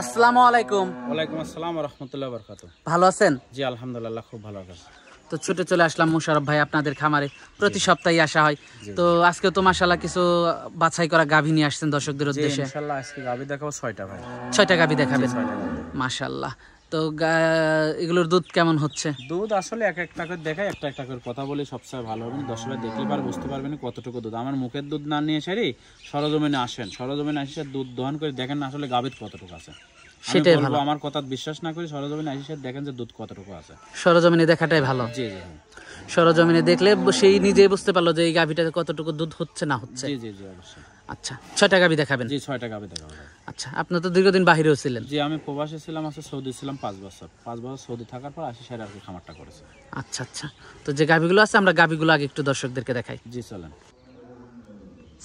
আসসালামু আলাইকুম। ওয়ালাইকুম আসসালাম ওয়া রাহমাতুল্লাহি ওয়া বারাকাতুহু। ভালো আছেন? জি আলহামদুলিল্লাহ খুব ভালো আছি। তো ছুটে চলে আসলাম মোশাররফ ভাই আপনাদের খামারে, প্রতি সপ্তাহে আসা হয়। তো আজকে তো মাশাআল্লাহ কিছু বাছাই করা গাভী নিয়ে আসছেন দর্শকদের জি উদ্দেশ্যে। ইনশাআল্লাহ আজকে গাভী দেখাবো 6টা ভাই। 6টা গাভী দেখাবেন? 6টা গাভী। মাশাআল্লাহ। তো এগুলোর দুধ কেমন হচ্ছে? দুধ আসলে এক একটা করে দেখাই, একটা একটা করে কথা বলি সবচেয়ে ভালো হবে। দর্শকরা দেখলে পারে বুঝতে পারবেন কতটুকু দুধ। আমার মুখের দুধ না নিয়ে এসে সরজমিনে আসেন, সরজমিনে এসে দুধ দহন করে দেখেন না আসলে গাভীর কতটুকু আছে। সেটাই ভালো। আমার কথা বিশ্বাস না করে সরজমিনে এসে দেখেন যে দুধ কতটুকু আছে। সরজমিনে দেখাটাই ভালো। জি জি। সরজমিনে দেখলে সেই নিজেই বুঝতে পারলো যে এই গাভীটাতে কতটুকু দুধ হচ্ছে না হচ্ছে। জি জি জি অবশ্যই। আচ্ছা, 6টা গাভী দেখাবেন? জি 6টা গাভী দেখাবো। আচ্ছা, আপনি তো দীর্ঘদিন বাহিরেও ছিলেন। জি আমি প্রবাসী ছিলাম, আছে সৌদি ছিলাম 5 বছর। 5 বছর সৌদি থাকার পর আসি সেরা আর কি খামারটা করেছে। আচ্ছা আচ্ছা। তো যে গাভীগুলো আছে আমরা গাভীগুলো আগে একটু দর্শকদেরকে দেখাই। জি চলেন।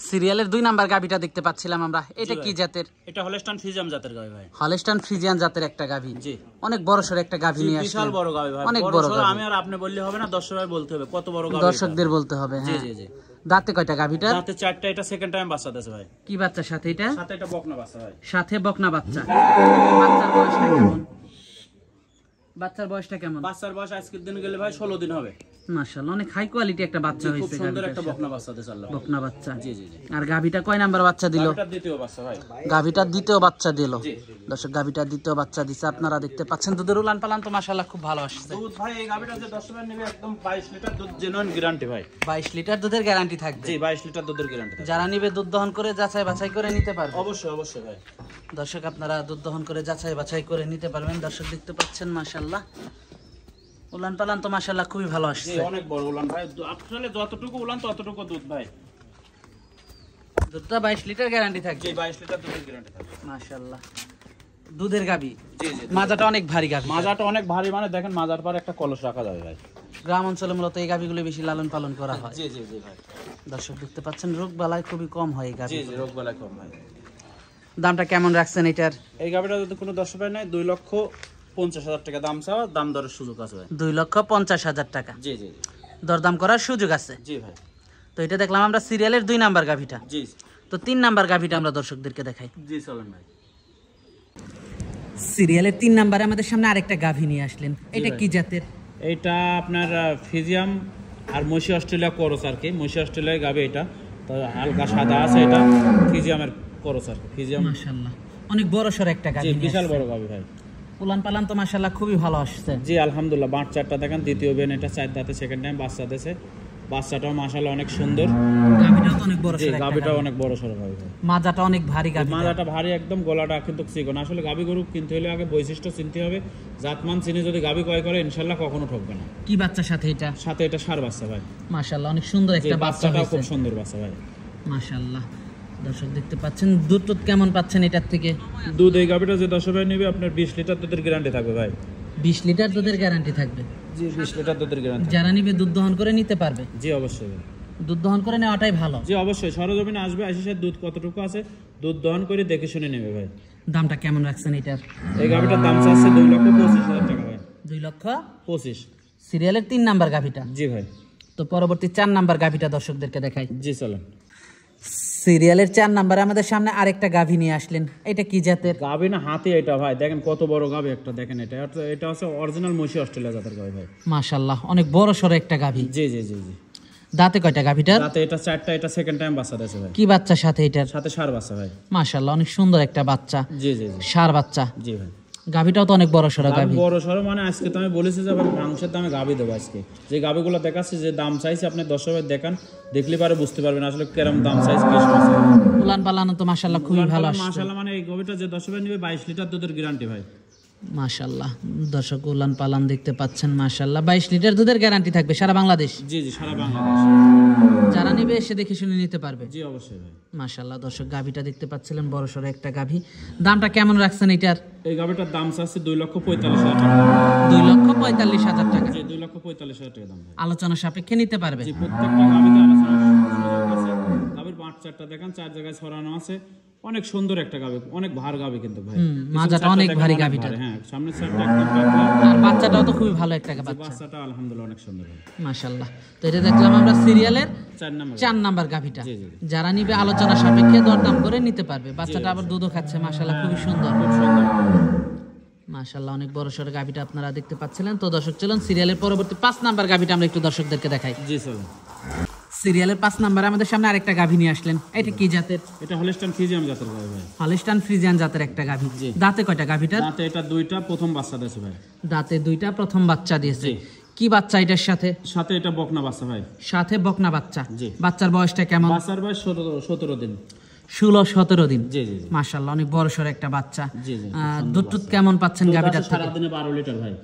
সিরিয়ালের 2 নাম্বার গাভীটা দেখতে পাচ্ছিলাম আমরা। এটা কি জাতের? এটা হলস্টাইন ফ্রিজিয়ান জাতের গাভী ভাই। হলস্টাইন ফ্রিজিয়ান জাতের একটা গাভী। জি। অনেক বড়সড় একটা গাভী নিয়ে আসছেন। বিশাল বড় গাভী ভাই। অনেক বড় গাভী। আমি আর আপনি বললে হবে না, দর্শকদের বলতে হবে কত বড় গাভী। দর্শকদের বলতে হবে। জি হ্যাঁ জি জি। দাঁতে কয়টা গাভীটা? দাঁতে 4টা। এটা সেকেন্ড টাইম বাচ্চা দিয়েছে ভাই। কি বাচ্চা সাথে এটা? সাথে এটা বকনা বাচ্চা ভাই। সাথে বকনা বাচ্চা। বাচ্চার বয়সটা কেমন? বাচ্চার বয়সটা কেমন? বাচ্চার বয়স আজকের দিন গেলে ভাই 16 দিন হবে। মাশাআল্লাহ অনেক হাই কোয়ালিটি একটা বাচ্চা হয়েছে। খুব সুন্দর একটা বকনা বাচ্চা দিয়েছে আল্লাহ। বকনা বাচ্চা। জি জি জি। আর গাভীটা কয় নাম্বার বাচ্চা দিল? এটা দ্বিতীয় বাচ্চা ভাই। গাভীটা দ্বিতীয় বাচ্চা দিল। জি। দর্শক গাভীটা দ্বিতীয় বাচ্চা দিছে, আপনারা দেখতে পাচ্ছেন। দুধের উলান পালান তো মাশাআল্লাহ খুব ভালো আসছে। দুধ ভাই এই গাভীটা যে দর্শকরা নেবে একদম 22 লিটার দুধ জেনুইন গ্যারান্টি ভাই। 22 লিটার দুধের গ্যারান্টি থাকবে। জি 22 লিটার দুধের গ্যারান্টি থাকবে। যারা নিবে দুধ দহন করে যাচাই বাছাই করে নিতে পারবে। অবশ্যই অবশ্যই ভাই। দর্শক আপনারা দুধ দহন করে যাচাই বাছাই করে নিতে পারবেন। দর্শক দেখতে পাচ্ছেন মাশাআল্লাহ উলান পালান তো মাশাআল্লাহ খুবই ভালো আসছে। জি অনেক বড় উলান ভাই। আসলে যতটুকু উলান ততটুকু দুধ ভাই। দুধটা 22 লিটার গ্যারান্টি থাকবে। জি 22 লিটার দুধের গ্যারান্টি থাকবে। মাশাআল্লাহ দুধের গাভী। জি জি। মাজাটা অনেক ভারী গাভী। মাজাটা অনেক ভারী, মানে দেখেন মাজার পর একটা কলস রাখা যাবে ভাই। গ্রাম অঞ্চলে মূলত এই গাভীগুলো বেশি লালন পালন করা হয়। জি জি জি ভাই। দর্শক দেখতে পাচ্ছেন রোগ বালাই খুবই কম হয় এই গাভী। জি জি রোগ বালাই কম ভাই। দামটা কেমন রাখছেন এটার? এই গাভীটা যদি কোনো দর্শক ভাই নাই 2,50,000 টাকা দাম চাওয়া, দাম দরের সুযোগ আছে ভাই। 2,50,000 টাকা জি জি জি। দরদাম করার সুযোগ আছে। জি ভাই। তো এটা দেখলাম আমরা সিরিয়ালের 2 নাম্বার গাভীটা। জি। তো 3 নাম্বার গাভীটা আমরা দর্শকদেরকে দেখাই। জি চলেন ভাই। সিরিয়ালের 3 নাম্বারে আমাদের সামনে আরেকটা গাভী নিয়ে আসলেন। এটা কি জাতের? এইটা আপনার ফিজিয়াম আর মসি অস্ট্রেলিয়া করস আর কি। মসি অস্ট্রেলিয়ার গাভী এটা। তো হালকা সাদা আছে, এটা ফিজিয়ামের করস আর কি। ফিজিয়াম মাশাআল্লাহ অনেক বড় সর একটা গাভী। জি বিশাল বড় গাভী ভাই। উলান পালান তো মাশাআল্লাহ খুবই ভালো আসছে। জি আলহামদুলিল্লাহ। বাচ্চাটা দেখেন দ্বিতীয় বেন, এটা 4 দাঁতে সেকেন্ড টাইম বাচ্চা দিয়েছে। বাচ্চাটাও মাশাআল্লাহ অনেক সুন্দর। গাভীটাও তো অনেক বড় সর একটা। গাভীটাও অনেক বড় সর গাভী ভাই। মাজাটা অনেক ভারী গাভী। মাজাটা ভারী একদম, গলাটা কিন্তু চিকন। আসলে গাভী গরু কিনতে হলে আগে বৈশিষ্ট্য চিনতে হবে। জাতমান চিনে যদি গাভী ক্রয় করে ইনশাআল্লাহ কখনো ঠকবে না। কি বাচ্চার সাথে এটা? সাথে এটা ষাঁড় বাচ্চা ভাই। মাশাআল্লাহ অনেক সুন্দর একটা বাচ্চা বাচ্চাটাও হয়েছে। খুব সুন্দর বাচ্চা ভাই। মাশাআল্লাহ দর্শক দেখতে পাচ্ছেন। দুধ টুধ কেমন পাচ্ছেন এটার থেকে? দুধ এই গাভীটা যে 10 ভাই নেবে আপনার 20 লিটার দুধের গ্যারান্টি থাকবে ভাই। 20 লিটার দুধের গ্যারান্টি থাকবে। জি 20 লিটার দুধের গ্যারান্টি। যারা নিবে দুধ দহন করে নিতে পারবে। জি অবশ্যই ভাই। দুধ দহন করে নেওয়াটাই ভালো। জি অবশ্যই। সরজমিনে আসবে, এসে দুধ কতটুকু আছে দুধ দহন করে দেখে শুনে নেবে ভাই। দামটা কেমন রাখছেন এটার? এই গাভীটার দাম চাচ্ছে 2,25,000 টাকা ভাই। 2,25,000 25। সিরিয়ালের 3 নাম্বার গাভীটা। জি ভাই। তো পরবর্তী 4 নাম্বার গাভীটা দর্শকদেরকে দেখাই। জি চলেন। সিরিয়ালের 4 নাম্বারে আমাদের সামনে আরেকটা গাভী নিয়ে আসলেন। এটা কি জাতের? গাভী না হাতি এটা ভাই। দেখেন কত বড় গাভী একটা, দেখেন এটা। এটা হচ্ছে অরিজিনাল মসি অস্ট্রেলিয়া জাতের গাভী ভাই। মাশাআল্লাহ অনেক বড় সর একটা গাভী। জি জি জি জি। দাঁতে কয়টা গাভীটার? দাঁতে এটা 4টা। এটা সেকেন্ড টাইম বাচ্চা দিয়েছে ভাই। কি বাচ্চার সাথে এটার? সাথে ষাঁড় বাচ্চা ভাই। মাশাআল্লাহ অনেক সুন্দর একটা বাচ্চা। জি জি জি। ষাঁড় বাচ্চা। জি ভাই। গাভীটাও তো অনেক বড় সর গাভী। বড় সরো মানে আজকে তো আমি বলেছি যে আবার মাংসের দামে গাভী দেবো আজকে। যে গাভীগুলো দেখাচ্ছি, যে দাম চাইছি আপনি দর্শকের দেখান, দেখলে পারে বুঝতে পারবেন আসলে কেরম দাম চাইছি কি সমস্যা। উলান পালানো তো মাশাআল্লাহ খুবই ভালো আসছে। মাশাআল্লাহ মানে এই গাভীটা যে দর্শকের নেবে 22 লিটার দুধের গ্যারান্টি ভাই। মাশাআল্লাহ দর্শক উলান পালান দেখতে পাচ্ছেন। মাশাআল্লাহ 22 লিটার দুধের গ্যারান্টি থাকবে সারা বাংলাদেশ। জি জি সারা বাংলাদেশ। যারা নেবে এসে দেখে শুনে নিতে পারবে। জি অবশ্যই ভাই। মাশাআল্লাহ দর্শক গাভীটা দেখতে পাচ্ছিলেন বড় সড়ো একটা গাভী। দামটা কেমন রাখছেন এটার? এই গাভীটার দাম চাচ্ছে 2,45,000 টাকা। 2,45,000 টাকা। জি 2,45,000 টাকা দাম ভাই। আলোচনা সাপেক্ষে নিতে পারবে। জি প্রত্যেকটা গাভীতে আলোচনা সুযোগ আছে। গাভীর বাচ্চাটা দেখেন 4 জায়গায় ছড়ানো আছে। অনেক সুন্দর একটা গাবে, অনেক ভার গাবে কিন্তু ভাই। মাজাটা অনেক ভারী গাবিটা। হ্যাঁ, সামনের সাইডটা একদম পাতলা। আর বাচ্চাটাও তো খুবই ভালো একটা বাচ্চা, বাচ্চাটা আলহামদুলিল্লাহ অনেক সুন্দর। মাশাআল্লাহ। তো এটা দেখলাম আমরা সিরিয়ালের 4 নাম্বার গাভিটা। জি জি। যারা নিবে আলোচনা সাপেক্ষে দরদাম করে নিতে পারবে। বাচ্চাটা আবার দুধও খাচ্ছে, মাশাআল্লাহ খুবই সুন্দর। খুব সুন্দর। মাশাআল্লাহ অনেক বড় সড় গাভিটা আপনারা দেখতে পাচ্ছিলেন। তো দর্শক চলুন সিরিয়ালের পরবর্তী 5 নাম্বার গাভিটা আমরা একটু দর্শকদেরকে দেখাই। জি চলুন। সিরিয়ালের 5 নাম্বারে আমাদের সামনে আরেকটা গাভি নিয়ে আসলেন। এটা কি জাতের? এটা হলস্টাইন ফ্রিজিয়ান জাতের গাবে ভাই। হলস্টাইন ফ্রিজিয়ান জাতের একটা গাভি। দাঁতে কয়টা গাভিটার? দাঁতে এটা 2টা, প্রথম বাচ্চা দিয়েছে ভাই। দাঁতে 2টা, প্রথম বাচ্চা দিয়েছে। কি বাচ্চা এটার সাথে? সাথে এটা বকনা বাচ্চা ভাই। সাথে বকনা বাচ্চা। জি। বাচ্চার বয়সটা কেমন? বাচ্চার বয়স 17 দিন। 16-17 দিন। জি জি। মাশাআল্লাহ অনেক বড় সড় একটা বাচ্চা। জি জি। দুধ কেমন পাচ্ছেন গাভিটার থেকে? সারা দিনে 12 লিটার ভাই।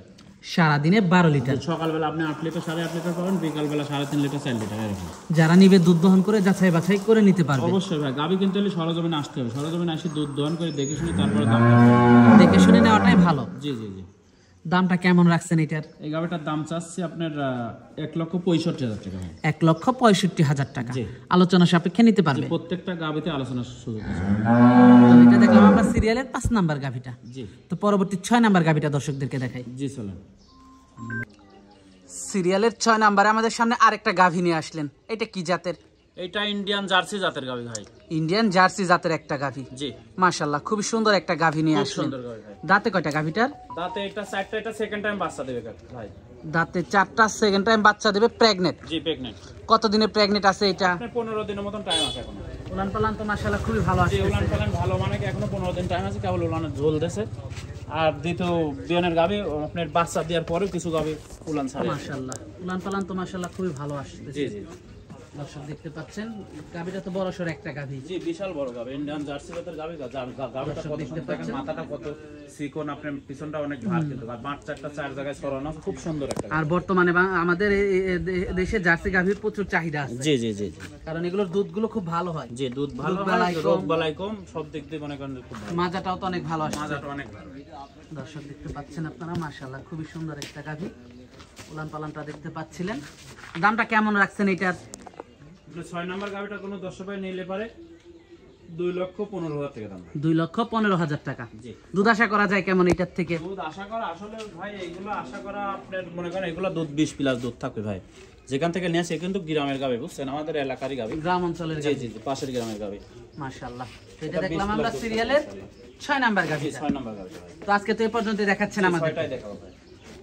সারা দিনে 12 লিটার। সকালবেলা আপনি 8 লিটার 8.5 লিটার পাবেন, বিকালবেলা 3.5 লিটার 4 লিটার এরকম। যারা নিবে দুধ দহন করে যাচাই বাছাই করে নিতে পারবে। অবশ্যই ভাই, গাবি কিনতে হলে সরজমিনে আসতে হবে। সরজমিনে এসে দুধ দহন করে দেখে শুনে তারপরে দাম। দেখে শুনে নেওয়াটাই ভালো। জি জি জি। দামটা কেমন রাখছেন এটার? এই গাবিটার দাম চাচ্ছি আপনার 1,65,000 টাকা। 1,65,000 টাকা। আলোচনা সাপেক্ষে নিতে পারবে। প্রত্যেকটা গাবিতে আলোচনার সুযোগ আছে। তো এটা দেখলাম আমরা সিরিয়ালের 5 নাম্বার গাভিটা। জি। তো পরবর্তী 6 নাম্বার গাভিটা দর্শকদেরকে দেখাই। জি চলেন। সিরিয়ালের 6 নাম্বারে আমাদের সামনে আরেকটা গাভি নিয়ে আসলেন। এটা কি জাতের? এটা ইন্ডিয়ান জার্সি জাতের গাবি ভাই। ইন্ডিয়ান জার্সি জাতের একটা গাভি। জি। মাশাআল্লাহ খুবই সুন্দর একটা গাভি নিয়ে আসলেন। সুন্দর গাবি ভাই। দাঁতে কয়টা গাভিটার? দাঁতে এটা 4টা, এটা সেকেন্ড টাইম বাচ্চা দেবে ভাই। দাঁতে 4টা, সেকেন্ড টাইম বাচ্চা দেবে। প্রেগনেন্ট? জি প্রেগনেন্ট। কত দিনে প্রেগনেন্ট আছে এটা? 15 দিনের মতন টাইম আছে এখন। উলান পালান তো মাশাআল্লাহ খুবই ভালো আছে। উলান পালান ভালো, মানে কি এখনো 15 দিন টাইম আছে, কেবল উলানের ঝোল দেছে। আর দ্বিতীয় বিয়ানের গাবি আপনার বাচ্চা দেওয়ার পরেও কিছু গাবি উলান ছাড়ে। মাশাআল্লাহ উলান পালান তো মাশাআল্লাহ খুবই ভালো আসছে। জি জি। দর্শক দেখতে পাচ্ছেন গাবিটা তো বড় সর একটা গাভি। জি বিশাল বড় গাবি, ইন্ডিয়ান জার্সি জাতের গাবি। গাবিটা কত সুন্দর দেখেন, মাথাটা কত চিকন, আপনার পিছনটা অনেক ভার কিন্তু। আর মাঠ চারটা 4 জায়গায় ছড়ানো, খুব সুন্দর একটা। আর বর্তমানে আমাদের দেশে জার্সি গাভির প্রচুর চাহিদা আছে। জি জি জি। কারণ এগুলোর দুধগুলো খুব ভালো হয়। জি দুধ ভালো হয়, রোগ বালাই কম, সব দিক দিয়ে মনে করেন খুব ভালো। মাজাটাও তো অনেক ভালো আসে। মাজাটা অনেক ভালো। দর্শক দেখতে পাচ্ছেন আপনারা মাশাআল্লাহ খুবই সুন্দর একটা গাভি। উলান পালানটা দেখতে পাচ্ছিলেন। দামটা কেমন রাখছেন এটার? 6 নাম্বার গাবিটা কোনো দর্শক ভাই নিলে পারে 2,15,000 টাকা দাম। 2,15,000 টাকা। জি। দুধ আশা করা যায় কেমন এটার থেকে? দুধ আশা করা আসলে ভাই এইগুলো আশা করা আপনার মনে করেন এগুলো দুধ 20 প্লাস দুধ থাকবে ভাই। যেখান থেকে নিয়ে আসে কিন্তু গ্রামের গাবি, বুঝছেন, আমাদের এলাকারই গাবি, গ্রাম অঞ্চলের জি জি জি, পাশের গ্রামের গাবি। মাশাআল্লাহ। তো এটা দেখলাম আমরা সিরিয়ালের 6 নাম্বার গাভি। 6 নাম্বার গাবি ভাই। তো আজকে তো এই পর্যন্ত দেখাচ্ছেন আমাদের। 6টাই দেখাবো ভাই।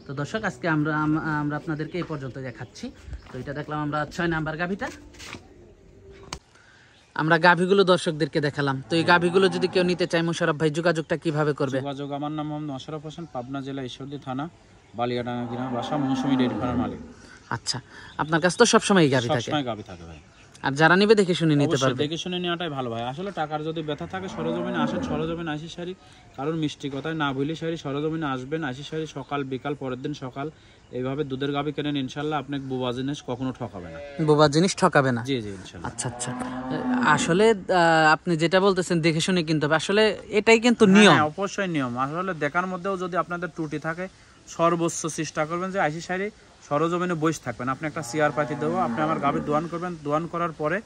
তো দর্শক আজকে আমরা আপনাদেরকে এই পর্যন্ত দেখাচ্ছি। তো এটা দেখলাম আমরা 6 নাম্বার গাভিটা। আমরা গাভিগুলো দর্শকদেরকে দেখালাম। তো এই গাভিগুলো যদি কেউ নিতে চায় মোশাররফ ভাই যোগাযোগটা কিভাবে করবে? যোগাযোগ, আমার নাম মোহাম্মদ মোশাররফ হোসেন, পাবনা জেলা ঈশ্বরদী থানা বালিয়াডাঙ্গা গ্রাম, বাসা মৌসুমী ডেইরি ফার্মের মালিক। আচ্ছা, আপনার কাছে তো সবসময় গাভি থাকে? সবসময় গাবি থাকে ভাই। আর যারা নিবে দেখে শুনে নিতে অবশ্যই পারবে। দেখে শুনে নেওয়াটাই ভালো ভাই। আসলে টাকার যদি ব্যথা থাকে সরজমিনে আসেন, সরজমিনে আসি সারি, কারণ মিষ্টি কথায় না ভুলি সারি, সরজমিনে আসবেন, আসি সারি সকাল বিকাল, পরের দিন সকাল, এইভাবে দুধের গাবি কেনেন, ইনশাল্লাহ আপনাকে বোবা জিনিস কখনো ঠকাবে না। বোবা জিনিস ঠকাবে না? জি জি ইনশাল্লাহ। আচ্ছা আচ্ছা, আসলে আপনি যেটা বলতেছেন দেখে শুনে কিনতে হবে, আসলে এটাই কিন্তু নিয়ম। হ্যাঁ অবশ্যই নিয়ম। আসলে দেখার মধ্যেও যদি আপনাদের ত্রুটি থাকে, সর্বোচ্চ চেষ্টা করবেন যে আইসি সারি সরজমিনে বসে থাকবেন। আপনি একটা চেয়ার পাতি দেবো, আপনি আমার গাভি দোয়ান করবেন, দোয়ান করার পরে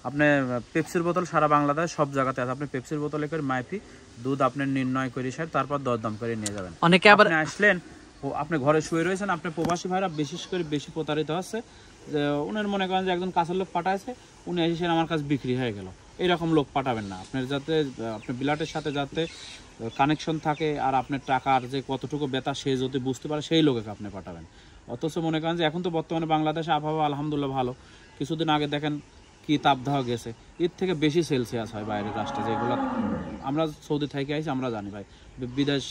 আপনি পেপসির বোতল সারা বাংলাদেশ সব জায়গাতে আছে, আপনি পেপসির বোতলে করে মাইপি দুধ আপনি নির্ণয় করে সার, তারপর দরদাম করে নিয়ে যাবেন। অনেকে আবার আসলেন, আপনি ঘরে শুয়ে রয়েছেন, আপনি প্রবাসী ভাইরা বিশেষ করে বেশি প্রতারিত হচ্ছে, যে উনার মনে করেন যে একজন কাছের লোক পাঠাইছে, উনি এসে আমার কাছে বিক্রি হয়ে গেল, এইরকম লোক পাঠাবেন না। আপনার যাতে আপনার বিলাটের সাথে যাতে কানেকশন থাকে, আর আপনার টাকার যে কতটুকু বেতা সে যদি বুঝতে পারে, সেই লোককে আপনি পাঠাবেন। অথচ মনে করেন যে এখন তো বর্তমানে বাংলাদেশে আবহাওয়া আলহামদুলিল্লাহ ভালো, কিছুদিন আগে দেখেন কি তাপদাহ গেছে, এর থেকে বেশি সেলসিয়াস হয় বাইরের রাষ্ট্রে, যেগুলো আমরা সৌদি থেকে আইছি আমরা জানি ভাই, বিদেশ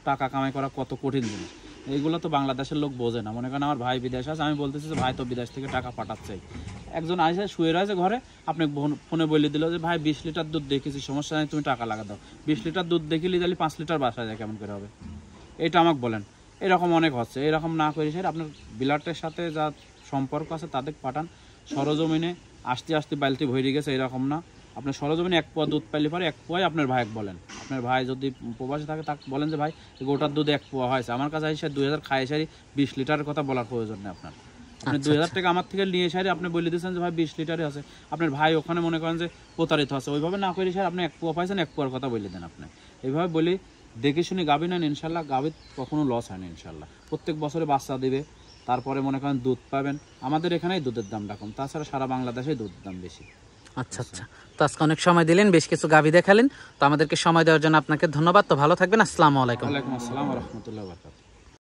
টাকা কামাই করা কত কঠিন জিনিস, এইগুলো তো বাংলাদেশের লোক বোঝে না। মনে করেন আমার ভাই বিদেশ আছে, আমি বলতেছি যে ভাই তো বিদেশ থেকে টাকা পাঠাচ্ছে, একজন আসে শুয়ে রয়েছে ঘরে, আপনি ফোনে বলে দিল যে ভাই 20 লিটার দুধ দেখেছি, সমস্যা নেই, তুমি টাকা লাগা দাও। 20 লিটার দুধ দেখিলি তাহলে 5 লিটার বাসায় যায়, কেমন করে হবে? এটা আমাকে বলেন। এরকম অনেক হচ্ছে, এরকম না করে স্যার আপনার বিলাটের সাথে যা সম্পর্ক আছে তাদের পাঠান। সরজমিনে আস্তে আস্তে বালতি ভরে গেছে এরকম না, আপনার সরজমিনে 1 পোয়া দুধ পাইলে পরে 1 পোয়াই আপনার ভাইকে বলেন। আপনার ভাই যদি প্রবাসী থাকে তাকে বলেন যে ভাই গোটার দুধ 1 পোয়া হয়েছে, আমার কাছে এসে 2000 খায় সারি 20 লিটারের কথা বলার প্রয়োজন নেই আপনার। আপনি 2000 টাকা আমার থেকে নিয়ে এসে আপনি বলে দিয়েছেন যে ভাই 20 লিটারে আছে, আপনার ভাই ওখানে মনে করেন যে প্রতারিত আছে, ওইভাবে না করে স্যার আপনি 1 পোয়া পাইছেন 1 পোয়ার কথা বলে দেন। আপনি এইভাবে বলি দেখে শুনে গাভী নেন, ইনশাল্লাহ গাভীর কখনো লস হয় না ইনশাল্লাহ। প্রত্যেক বছরে বাচ্চা দিবে, তারপরে মনে করেন দুধ পাবেন। আমাদের এখানেই দুধের দামটা কম, তাছাড়া সারা বাংলাদেশে দুধের দাম বেশি। আচ্ছা আচ্ছা, তো আজকে অনেক সময় দিলেন, বেশ কিছু গাভী দেখালেন, তো আমাদেরকে সময় দেওয়ার জন্য আপনাকে ধন্যবাদ। তো ভালো থাকবেন, আসসালামু আলাইকুম। ওয়ালাইকুম আসসালাম ওয়া রাহমাতুল্লাহি ওয়া বারাকাতুহু।